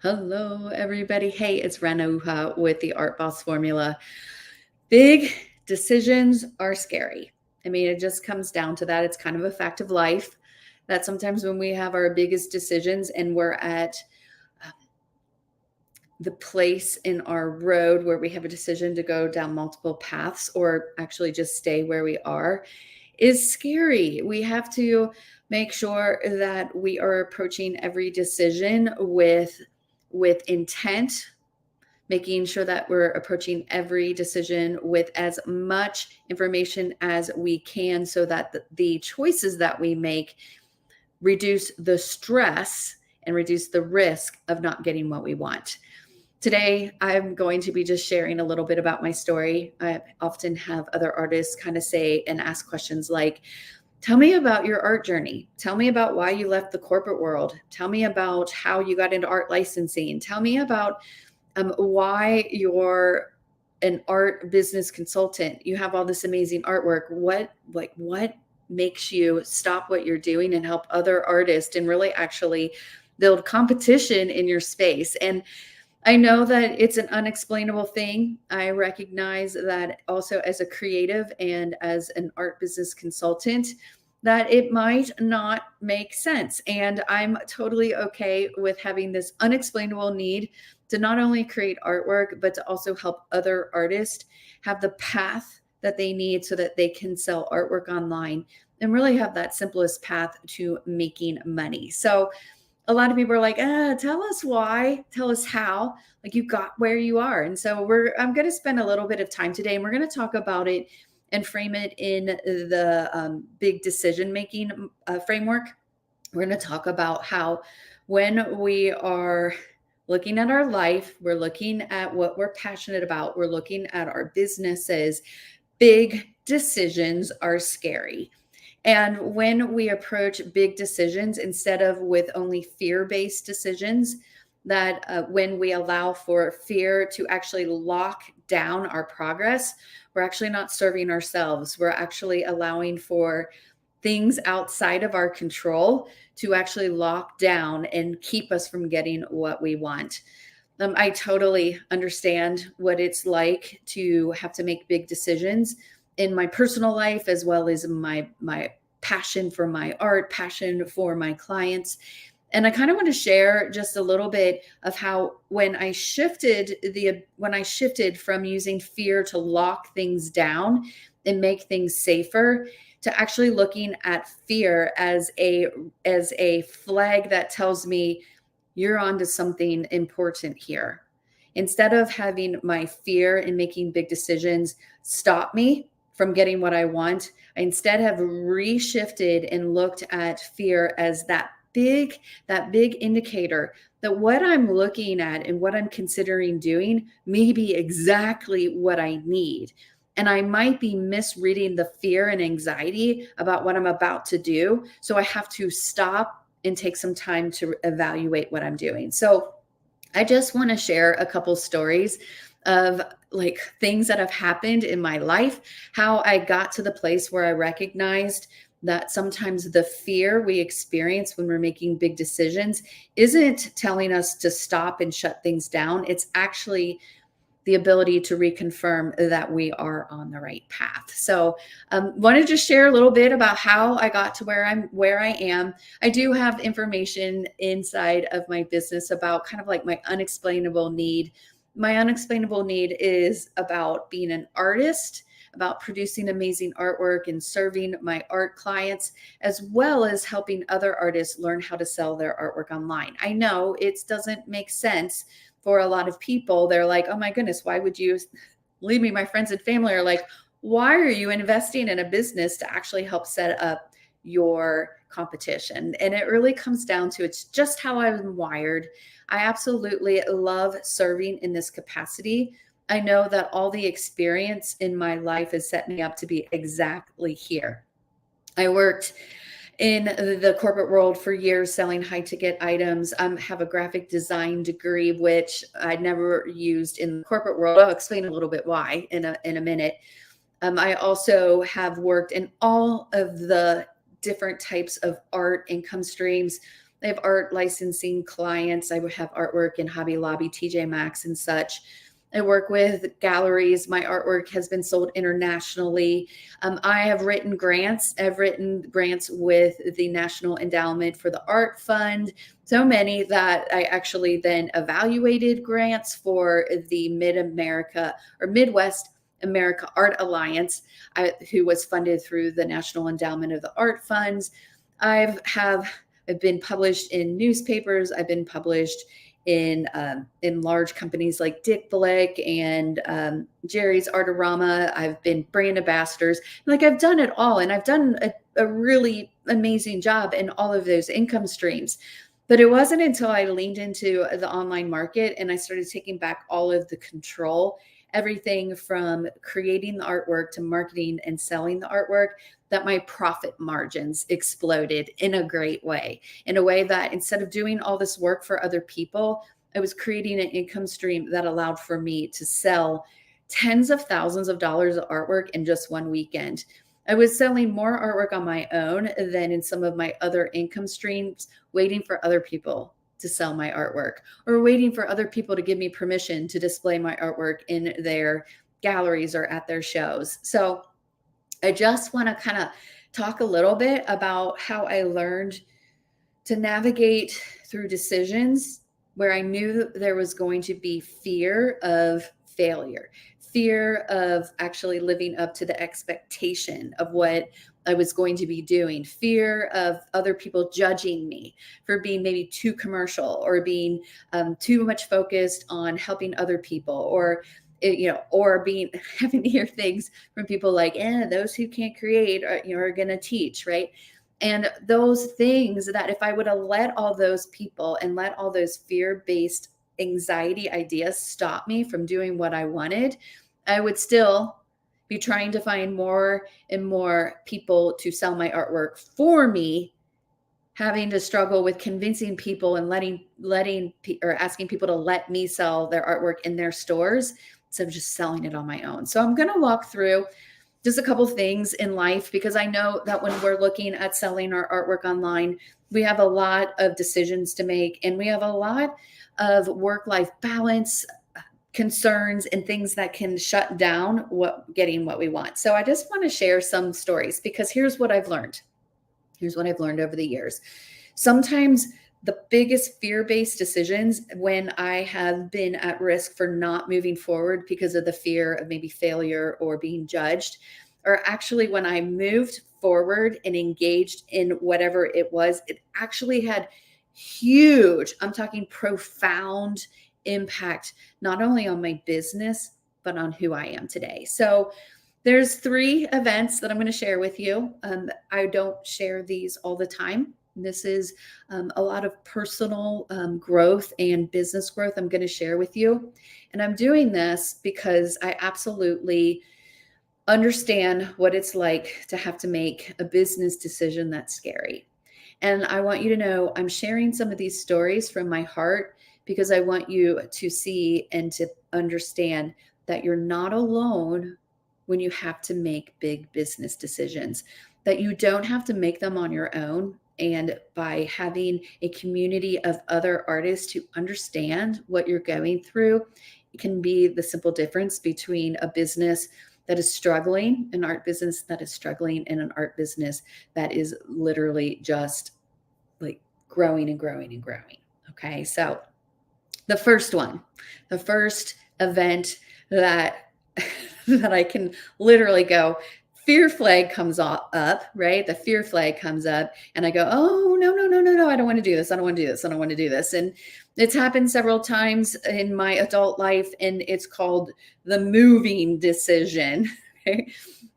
Hello, everybody. Hey, it's Rana Uha with the Art Boss Formula. Big decisions are scary. I mean, it just comes down to that. It's kind of a fact of life that sometimes when we have our biggest decisions and we're at um, the place in our road where we have a decision to go down multiple paths or actually just stay where we are is scary. We have to make sure that we are approaching every decision with intent, making sure that we're approaching every decision with as much information as we can so that the choices that we make reduce the stress and reduce the risk of not getting what we want. Today, I'm going to be just sharing a little bit about my story. I often have other artists kind of say and ask questions like, tell me about your art journey. Tell me about why you left the corporate world. Tell me about how you got into art licensing. Tell me about why you're an art business consultant. You have all this amazing artwork. What makes you stop what you're doing and help other artists and really actually build competition in your space? And I know that it's an unexplainable thing. I recognize that also as a creative and as an art business consultant, that it might not make sense. And I'm totally okay with having this unexplainable need to not only create artwork, but to also help other artists have the path that they need so that they can sell artwork online and really have that simplest path to making money. So, a lot of people are like, tell us why, tell us how, like you got where you are. And so I'm going to spend a little bit of time today and we're going to talk about it and frame it in the big decision making framework. We're going to talk about how when we are looking at our life, we're looking at what we're passionate about, we're looking at our businesses, big decisions are scary. And when we approach big decisions instead of with only fear based decisions, that when we allow for fear to actually lock down our progress, we're actually not serving ourselves. We're actually allowing for things outside of our control to actually lock down and keep us from getting what we want. I totally understand what it's like to have to make big decisions in my personal life as well as my passion for my art, passion for my clients. And I kind of want to share just a little bit of how when I shifted from using fear to lock things down and make things safer to actually looking at fear as a flag that tells me you're onto something important here. Instead of having my fear in making big decisions stop me from getting what I want, I instead have reshifted and looked at fear as that big indicator that what I'm looking at and what I'm considering doing may be exactly what I need. And I might be misreading the fear and anxiety about what I'm about to do. So I have to stop and take some time to evaluate what I'm doing. So I just want to share a couple stories of like things that have happened in my life, how I got to the place where I recognized that sometimes the fear we experience when we're making big decisions isn't telling us to stop and shut things down. It's actually the ability to reconfirm that we are on the right path. So, want to just share a little bit about how I got to where I am. I do have information inside of my business about kind of like my unexplainable need. My unexplainable need is about being an artist, about producing amazing artwork and serving my art clients, as well as helping other artists learn how to sell their artwork online. I know it doesn't make sense for a lot of people. They're like, oh my goodness, why would you leave me? My friends and family are like, why are you investing in a business to actually help set up your competition? And it really comes down to it's just how I'm wired. I absolutely love serving in this capacity. I know that all the experience in my life has set me up to be exactly here. I worked in the corporate world for years selling high ticket items. Have a graphic design degree, which I never used in the corporate world. I'll explain a little bit why in a minute. I also have worked in all of the different types of art income streams. I have art licensing clients. I would have artwork in Hobby Lobby, TJ Maxx, and such. I work with galleries. My artwork has been sold internationally. I have written grants. I've written grants with the National Endowment for the Art Fund, so many that I actually then evaluated grants for the Mid-America or Midwest America Art Alliance, who was funded through the National Endowment of the Art Funds. I've been published in newspapers. I've been published in large companies like Dick Blick and Jerry's Artorama. I've been brand ambassadors. Like I've done it all, and I've done a really amazing job in all of those income streams. But it wasn't until I leaned into the online market and I started taking back all of the control, everything from creating the artwork to marketing and selling the artwork, that my profit margins exploded in a great way, in a way that instead of doing all this work for other people, I was creating an income stream that allowed for me to sell tens of thousands of dollars of artwork in just one weekend. I was selling more artwork on my own than in some of my other income streams, waiting for other people to sell my artwork or waiting for other people to give me permission to display my artwork in their galleries or at their shows. So I just want to kind of talk a little bit about how I learned to navigate through decisions where I knew that there was going to be fear of failure, fear of actually living up to the expectation of what I was going to be doing, fear of other people judging me for being maybe too commercial or being too much focused on helping other people, or or having to hear things from people like, those who can't create are going to teach, right? And those things that if I would have let all those people and let all those fear-based anxiety ideas stop me from doing what I wanted, I would still be trying to find more and more people to sell my artwork for me, having to struggle with convincing people and asking people to let me sell their artwork in their stores instead of just selling it on my own. So I'm going to walk through just a couple things in life, because I know that when we're looking at selling our artwork online, we have a lot of decisions to make, and we have a lot of work-life balance concerns and things that can shut down getting what we want. So I just want to share some stories, because here's what I've learned. Here's what I've learned over the years. Sometimes the biggest fear-based decisions, when I have been at risk for not moving forward because of the fear of maybe failure or being judged, are actually when I moved forward and engaged in whatever it was, it actually had huge, I'm talking profound impact, not only on my business, but on who I am today. So there's 3 events that I'm going to share with you. I don't share these all the time. This is a lot of personal growth and business growth I'm going to share with you. And I'm doing this because I absolutely understand what it's like to have to make a business decision that's scary. And I want you to know I'm sharing some of these stories from my heart, because I want you to see and to understand that you're not alone when you have to make big business decisions, that you don't have to make them on your own. And by having a community of other artists who understand what you're going through, it can be the simple difference between a business that is struggling, an art business that is struggling, and an art business that is literally just like growing and growing and growing. Okay. So the first event that that I can literally go, fear flag comes up, right? The fear flag comes up and I go, oh, no. I don't want to do this. I don't want to do this. I don't want to do this. And it's happened several times in my adult life, and it's called the moving decision.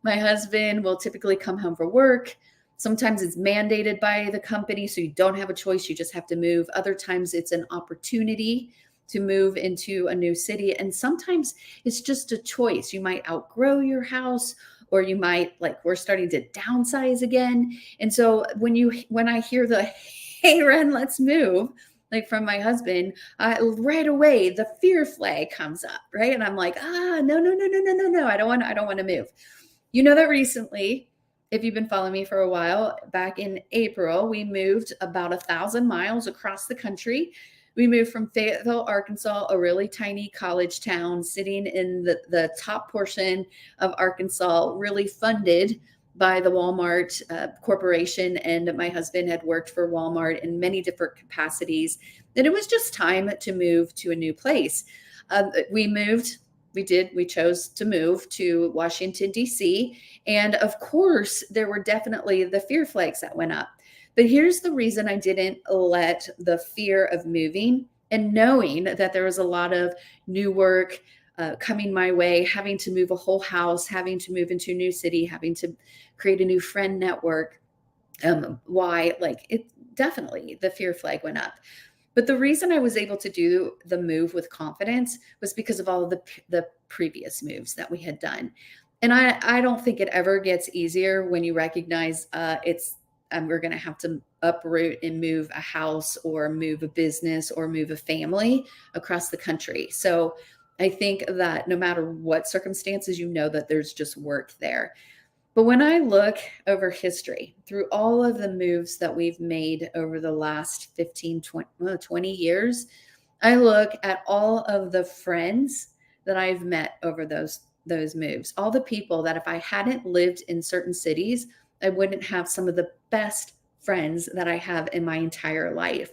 My husband will typically come home from work. Sometimes it's mandated by the company, so you don't have a choice. You just have to move. Other times it's an opportunity to move into a new city. And sometimes it's just a choice. You might outgrow your house, or you might, like, we're starting to downsize again. And so when I hear the, hey, Ren, let's move, like from my husband, right away, the fear flag comes up, right? And I'm like, no. I don't want to move. You know that recently if you've been following me for a while, back in April, we moved about 1,000 miles across the country. We moved from Fayetteville, Arkansas, a really tiny college town sitting in the top portion of Arkansas, really funded by the Walmart Corporation. And my husband had worked for Walmart in many different capacities. And it was just time to move to a new place. We moved, we chose to move to Washington, D.C. And of course, there were definitely the fear flags that went up. But here's the reason I didn't let the fear of moving and knowing that there was a lot of new work coming my way, having to move a whole house, having to move into a new city, having to create a new friend network. Why, like, it definitely the fear flag went up. But the reason I was able to do the move with confidence was because of all of the previous moves that we had done. And I don't think it ever gets easier when you recognize it's we're going to have to uproot and move a house or move a business or move a family across the country. So I think that no matter what circumstances, you know that there's just work there. But when I look over history through all of the moves that we've made over the last 15, 20, 20 years, I look at all of the friends that I've met over those moves, all the people that if I hadn't lived in certain cities, I wouldn't have some of the best friends that I have in my entire life.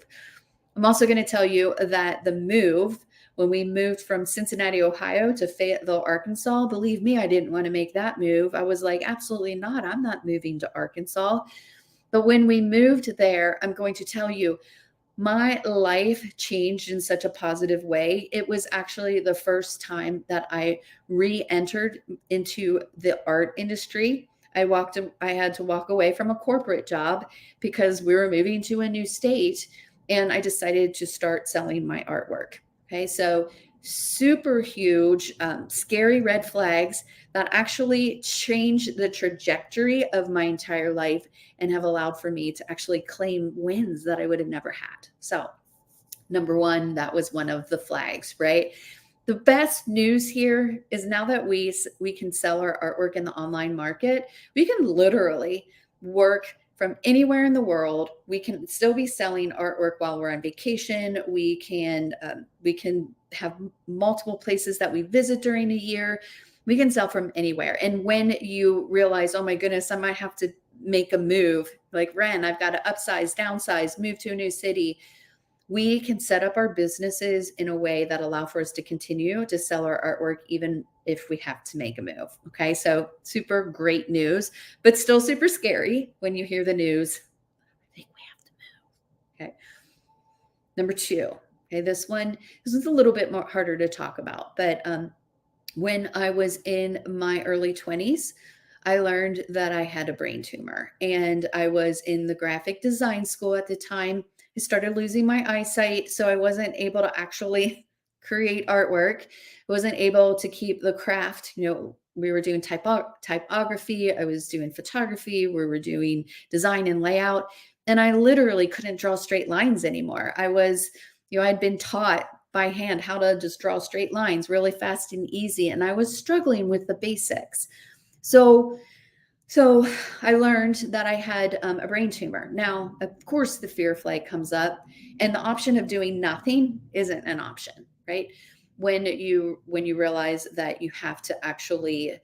I'm also going to tell you that the move, when we moved from Cincinnati, Ohio to Fayetteville, Arkansas, believe me, I didn't want to make that move. I was like, absolutely not. I'm not moving to Arkansas. But when we moved there, I'm going to tell you, my life changed in such a positive way. It was actually the first time that I re-entered into the art industry. I had to walk away from a corporate job because we were moving to a new state, and I decided to start selling my artwork. Okay, so super huge, scary red flags that actually changed the trajectory of my entire life and have allowed for me to actually claim wins that I would have never had. So, number one, that was one of the flags, right? The best news here is now that we can sell our artwork in the online market, we can literally work from anywhere in the world. We can still be selling artwork while we're on vacation. We can have multiple places that we visit during a year. We can sell from anywhere. And when you realize, oh my goodness, I might have to make a move, like Ren, I've got to upsize, downsize, move to a new city, we can set up our businesses in a way that allow for us to continue to sell our artwork even if we have to make a move. Okay, so super great news, but still super scary when you hear the news. I think we have to move. Okay, number two. Okay, this is a little bit more harder to talk about, but when I was in my early 20s, I learned that I had a brain tumor, and I was in the graphic design school at the time. I started losing my eyesight, so I wasn't able to actually create artwork. I wasn't able to keep the craft. We were doing typography, I was doing photography, we were doing design and layout, and I literally couldn't draw straight lines anymore. I'd been taught by hand how to just draw straight lines really fast and easy, and I was struggling with the basics. So so I learned that I had a brain tumor. Now, of course, the fear flag comes up, and the option of doing nothing isn't an option, right? When you realize that you have to actually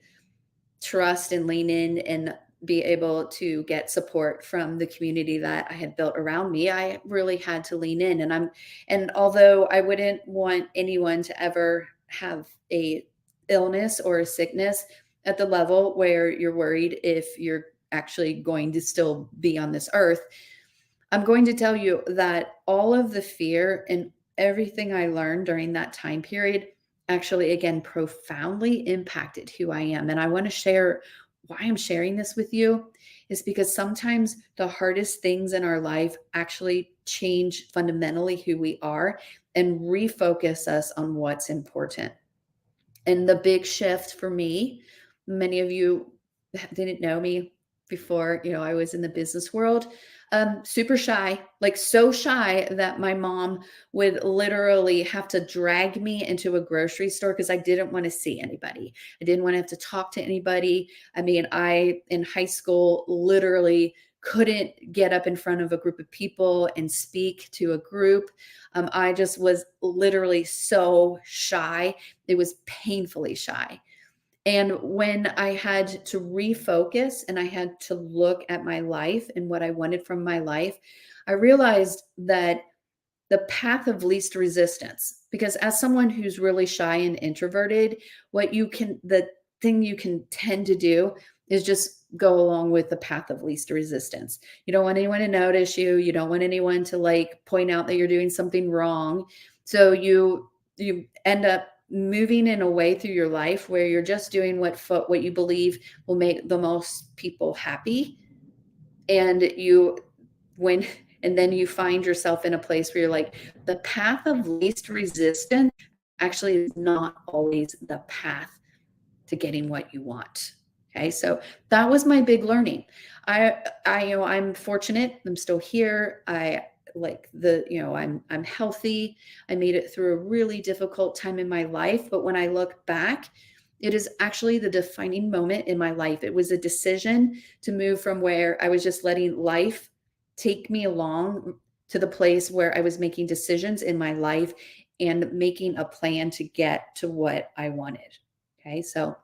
trust and lean in and be able to get support from the community that I had built around me, I really had to lean in. And although I wouldn't want anyone to ever have a illness or a sickness at the level where you're worried if you're actually going to still be on this earth, I'm going to tell you that all of the fear and everything I learned during that time period actually, again, profoundly impacted who I am. And I want to share why I'm sharing this with you is because sometimes the hardest things in our life actually change fundamentally who we are and refocus us on what's important. And the big shift for me, many of you didn't know me before, I was in the business world. Super shy, like so shy that my mom would literally have to drag me into a grocery store because I didn't want to see anybody. I didn't want to have to talk to anybody. I mean, I in high school literally couldn't get up in front of a group of people and speak to a group. I just was literally so shy. It was painfully shy. And when I had to refocus and I had to look at my life and what I wanted from my life, I realized that the path of least resistance, because as someone who's really shy and introverted, the thing you can tend to do is just go along with the path of least resistance. You don't want anyone to notice you. You don't want anyone to like point out that you're doing something wrong. So you end up moving in a way through your life where you're just doing what you believe will make the most people happy. And when and then you find yourself in a place where you're like, the path of least resistance actually is not always the path to getting what you want. Okay, so that was my big learning. I'm fortunate. I'm still here. I'm healthy. I made it through a really difficult time in my life, but when I look back, it is actually the defining moment in my life. It was a decision to move from where I was just letting life take me along to the place where I was making decisions in my life and making a plan to get to what I wanted. Okay, so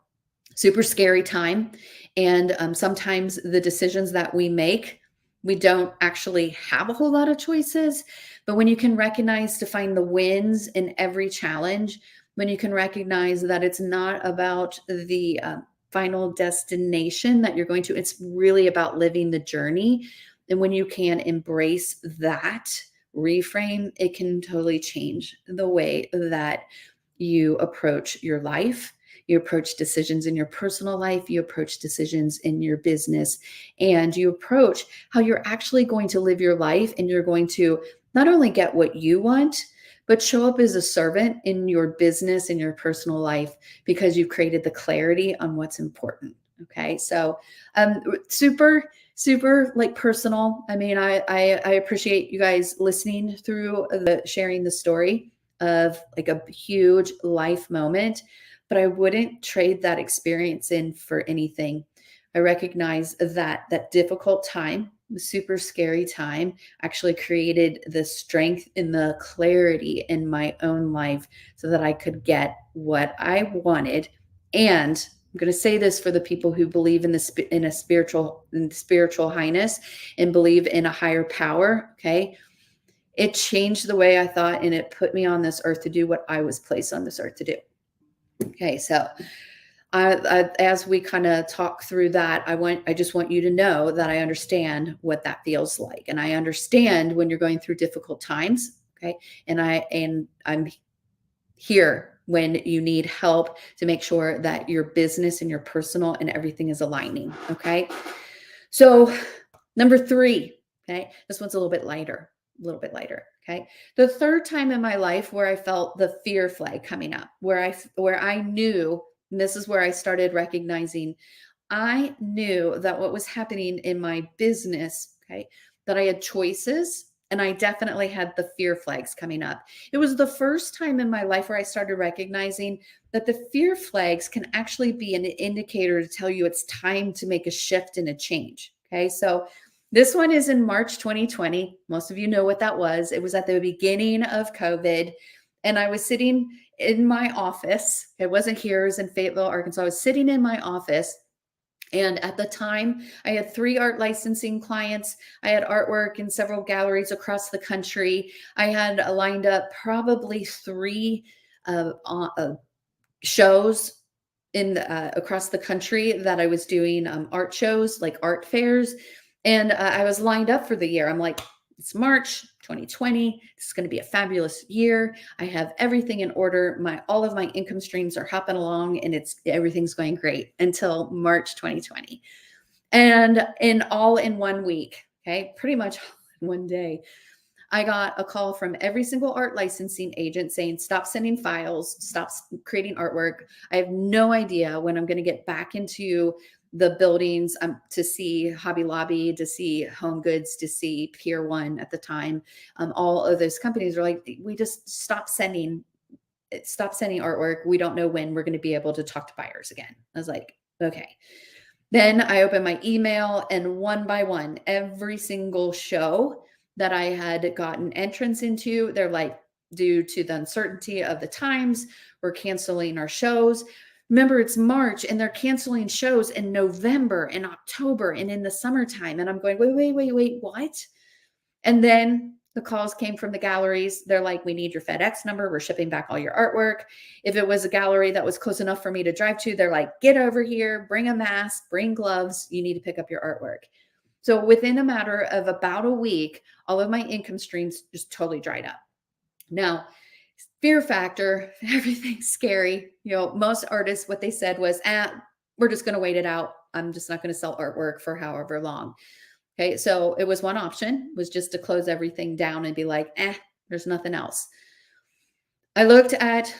super scary time. And sometimes the decisions that we make, we don't actually have a whole lot of choices. But when you can recognize to find the wins in every challenge, when you can recognize that it's not about the final destination that you're going to, it's really about living the journey. And when you can embrace that reframe, it can totally change the way that you approach your life. You approach decisions in your personal life, you approach decisions in your business, and you approach how you're actually going to live your life. And you're going to not only get what you want, but show up as a servant in your business and your personal life because you've created the clarity on what's important. Okay, so super like personal. I mean, I appreciate you guys listening through the sharing the story of like a huge life moment, but I wouldn't trade that experience in for anything. I recognize that difficult time, the super scary time, actually created the strength and the clarity in my own life so that I could get what I wanted. And I'm going to say this for the people who believe in spiritual highness and believe in a higher power. Okay, it changed the way I thought, and it put me on this earth to do what I was placed on this earth to do. Okay, so as we kind of talk through that, I just want you to know that I understand what that feels like, and I understand when you're going through difficult times. Okay, and I'm here when you need help to make sure that your business and your personal and everything is aligning. Okay, so number 3. Okay, this one's a little bit lighter. Okay. The third time in my life where I felt the fear flag coming up, where I knew, and this is where I started recognizing, I knew that what was happening in my business, okay, that I had choices and I definitely had the fear flags coming up. It was the first time in my life where I started recognizing that the fear flags can actually be an indicator to tell you it's time to make a shift and a change. Okay. So this one is in March 2020. Most of you know what that was. It was at the beginning of COVID. And I was sitting in my office. It wasn't here, it was in Fayetteville, Arkansas. I was sitting in my office. And at the time, I had 3 art licensing clients. I had artwork in several galleries across the country. I had lined up probably 3 shows in across the country that I was doing art shows, like art fairs. And I was lined up for the year. I'm like, it's March 2020. This is going to be a fabulous year. I have everything in order. All of my income streams are hopping along, and everything's going great until March 2020. And in 1 week, okay, pretty much one day, I got a call from every single art licensing agent saying, stop sending files, stop creating artwork. I have no idea when I'm going to get back into the buildings to see Hobby Lobby, to see Home Goods, to see Pier 1 at the time. All of those companies are like, we just stop sending artwork. We don't know when we're going to be able to talk to buyers again. I was like, okay. Then I opened my email, and one by one, every single show that I had gotten entrance into, they're like, due to the uncertainty of the times, we're canceling our shows. Remember, it's March and they're canceling shows in November and October and in the summertime. And I'm going, wait, what? And then the calls came from the galleries. They're like, we need your FedEx number. We're shipping back all your artwork. If it was a gallery that was close enough for me to drive to, they're like, get over here, bring a mask, bring gloves. You need to pick up your artwork. So within a matter of about a week, all of my income streams just totally dried up. Now, fear factor, everything's scary. Most artists, what they said was, we're just going to wait it out. I'm just not going to sell artwork for however long. Okay. So it was one option, was just to close everything down and be like, there's nothing else. I looked at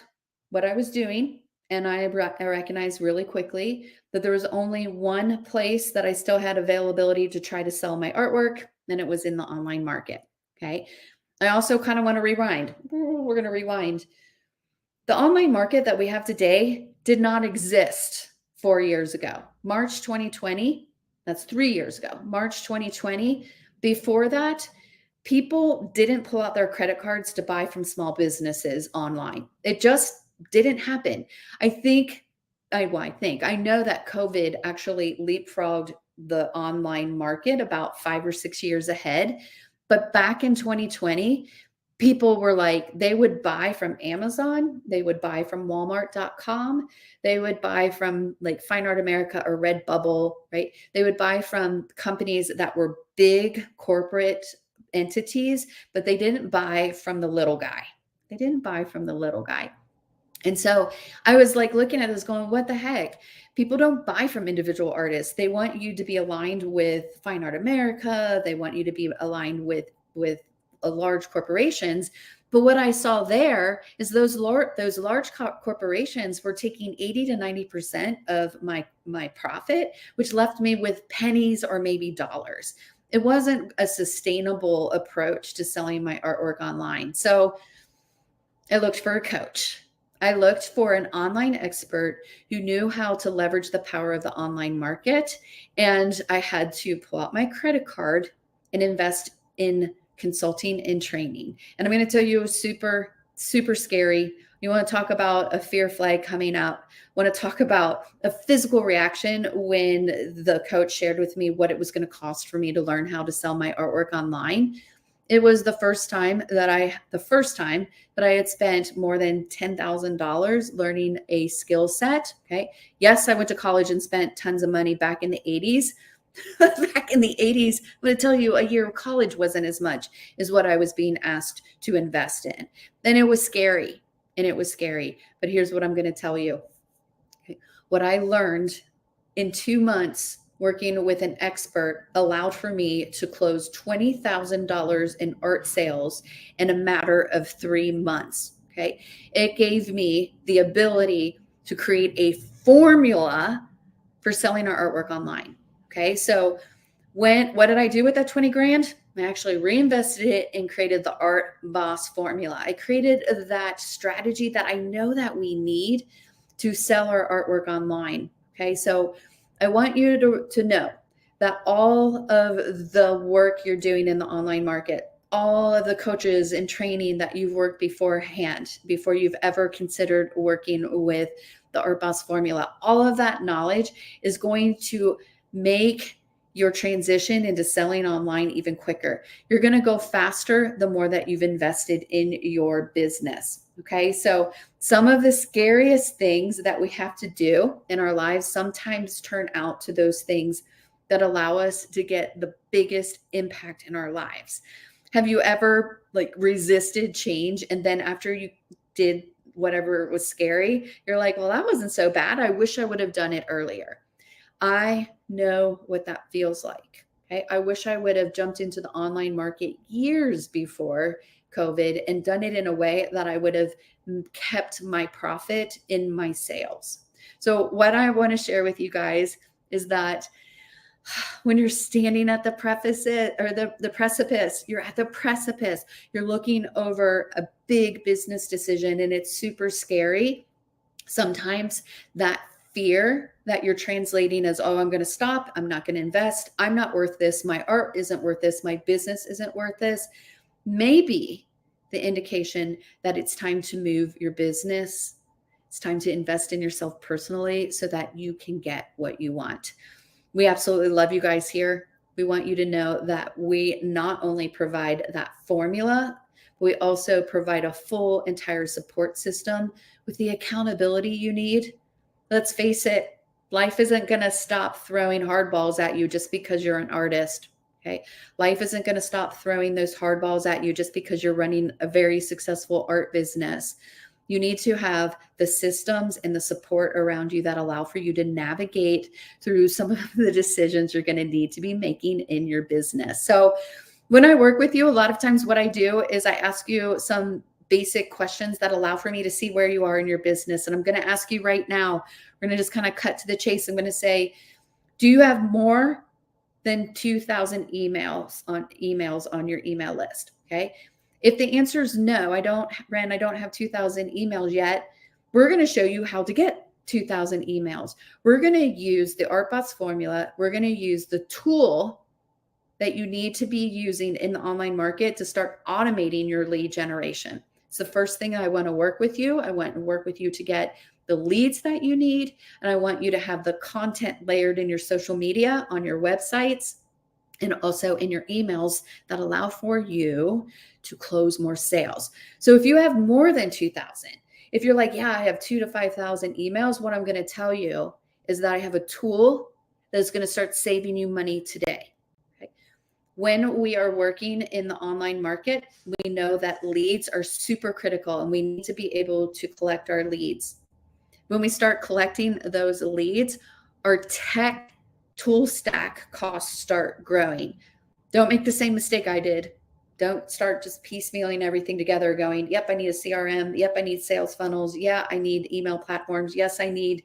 what I was doing, and I recognized really quickly that there was only one place that I still had availability to try to sell my artwork, and it was in the online market. Okay. I also kind of want to rewind. We're going to rewind. The online market that we have today did not exist 4 years ago. March 2020, that's 3 years ago. March 2020, before that, people didn't pull out their credit cards to buy from small businesses online. It just didn't happen. I know that COVID actually leapfrogged the online market about 5 or 6 years ahead. But back in 2020, people were like, they would buy from Amazon, they would buy from Walmart.com, they would buy from like Fine Art America or Redbubble, right? They would buy from companies that were big corporate entities, but they didn't buy from the little guy. They didn't buy from the little guy. And so I was like looking at this going, what the heck? People don't buy from individual artists. They want you to be aligned with Fine Art America. They want you to be aligned with large corporations. But what I saw there is those large corporations were taking 80 to 90% of my profit, which left me with pennies or maybe dollars. It wasn't a sustainable approach to selling my artwork online. So I looked for a coach. I looked for an online expert who knew how to leverage the power of the online market. And I had to pull out my credit card and invest in consulting and training. And I'm going to tell you, it was super, super scary. You want to talk about a fear flag coming up. Want to talk about a physical reaction when the coach shared with me what it was going to cost for me to learn how to sell my artwork online. It was the first time that I had spent more than $10,000 learning a skill set. Okay. Yes, I went to college and spent tons of money back in the 80s. Back in the 80s, I'm going to tell you, a year of college wasn't as much as what I was being asked to invest in. And it was scary. But here's what I'm going to tell you. Okay. What I learned in 2 months working with an expert allowed for me to close $20,000 in art sales in a matter of 3 months. Okay. It gave me the ability to create a formula for selling our artwork online. Okay. So what did I do with that 20 grand? I actually reinvested it and created the Art Boss formula. I created that strategy that I know that we need to sell our artwork online. Okay. So I want you to know that all of the work you're doing in the online market, all of the coaches and training that you've worked beforehand, before you've ever considered working with the Art Boss formula, all of that knowledge is going to make your transition into selling online even quicker. You're going to go faster the more that you've invested in your business. Okay. So some of the scariest things that we have to do in our lives sometimes turn out to those things that allow us to get the biggest impact in our lives. Have you ever resisted change, and then after you did whatever was scary, you're like, well, that wasn't so bad. I wish I would have done it earlier. I know what that feels like. Okay. I wish I would have jumped into the online market years before COVID and done it in a way that I would have kept my profit in my sales. So what I want to share with you guys is that when you're standing at the precipice, you're at the precipice, you're looking over a big business decision and it's super scary. Sometimes that fear that you're translating as, oh, I'm going to stop, I'm not going to invest, I'm not worth this, my art isn't worth this, my business isn't worth this, maybe the indication that it's time to move your business. It's time to invest in yourself personally so that you can get what you want. We absolutely love you guys here. We want you to know that we not only provide that formula, we also provide a full entire support system with the accountability you need. Let's face it, life isn't going to stop throwing hardballs at you just because you're an artist. Okay. Life isn't going to stop throwing those hardballs at you just because you're running a very successful art business. You need to have the systems and the support around you that allow for you to navigate through some of the decisions you're going to need to be making in your business. So when I work with you, a lot of times what I do is I ask you some basic questions that allow for me to see where you are in your business. And I'm going to ask you right now, we're going to just kind of cut to the chase. I'm going to say, do you have more than 2,000 emails on your email list? Okay. If the answer is no, I don't have 2,000 emails yet, we're going to show you how to get 2,000 emails. We're going to use the ArtBots formula. We're going to use the tool that you need to be using in the online market to start automating your lead generation. It's the first thing I want to work with you. I want to work with you to get the leads that you need. And I want you to have the content layered in your social media, on your websites, and also in your emails that allow for you to close more sales. So if you have more than 2,000, if you're like, yeah, I have 2,000 to 5,000 emails, what I'm going to tell you is that I have a tool that's going to start saving you money today. Okay? When we are working in the online market, we know that leads are super critical and we need to be able to collect our leads. When we start collecting those leads, our tech tool stack costs start growing. Don't make the same mistake I did. Don't start just piecemealing everything together going, yep, I need a CRM. Yep, I need sales funnels. Yeah, I need email platforms. Yes, I need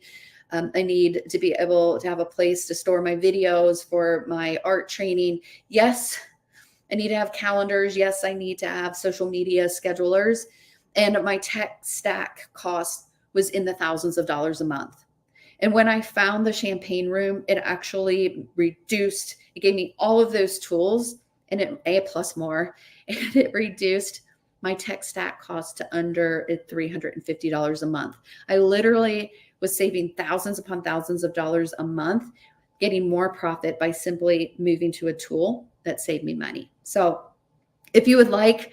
to be able to have a place to store my videos for my art training. Yes, I need to have calendars. Yes, I need to have social media schedulers. And my tech stack cost was in the thousands of dollars a month. And when I found the Champagne Room, it actually reduced, it gave me all of those tools and it plus more, and it reduced my tech stack cost to under $350 a month. I literally was saving thousands upon thousands of dollars a month, getting more profit by simply moving to a tool that saved me money. So if you would like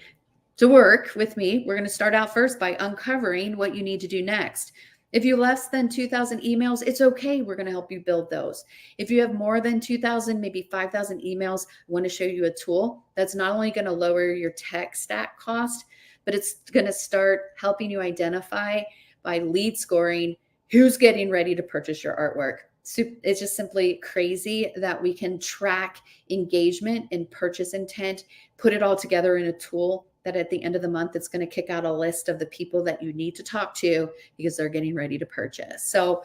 to work with me, we're going to start out first by uncovering what you need to do next. If you have less than 2,000 emails, it's okay. We're going to help you build those. If you have more than 2,000, maybe 5,000 emails, I want to show you a tool that's not only going to lower your tech stack cost, but it's going to start helping you identify by lead scoring who's getting ready to purchase your artwork. It's just simply crazy that we can track engagement and purchase intent, put it all together in a tool that at the end of the month, it's going to kick out a list of the people that you need to talk to because they're getting ready to purchase. So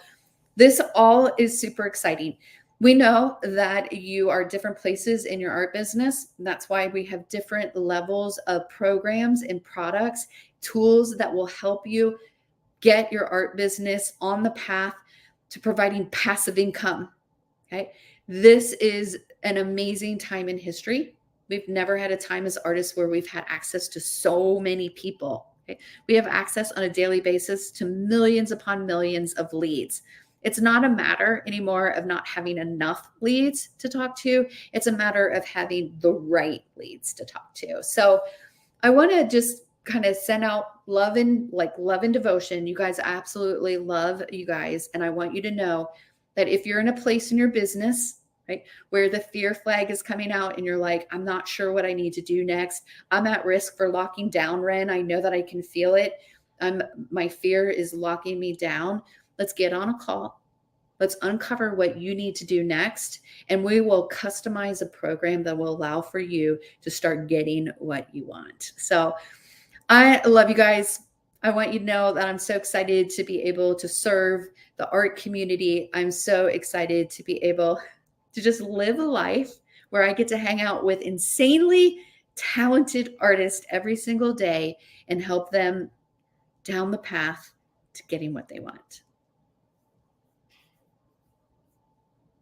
this all is super exciting. We know that you are different places in your art business. That's why we have different levels of programs and products, tools that will help you get your art business on the path to providing passive income. Okay. This is an amazing time in history. We've never had a time as artists where we've had access to so many people. Okay? We have access on a daily basis to millions upon millions of leads. It's not a matter anymore of not having enough leads to talk to. It's a matter of having the right leads to talk to. So I want to just kind of send out love and devotion. You guys, absolutely love you guys. And I want you to know that if you're in a place in your business, right, where the fear flag is coming out and you're like, I'm not sure what I need to do next. I'm at risk for locking down, Ren. I know that I can feel it. My fear is locking me down. Let's get on a call. Let's uncover what you need to do next. And we will customize a program that will allow for you to start getting what you want. So I love you guys. I want you to know that I'm so excited to be able to serve the art community. I'm so excited to be able to just live a life where I get to hang out with insanely talented artists every single day and help them down the path to getting what they want.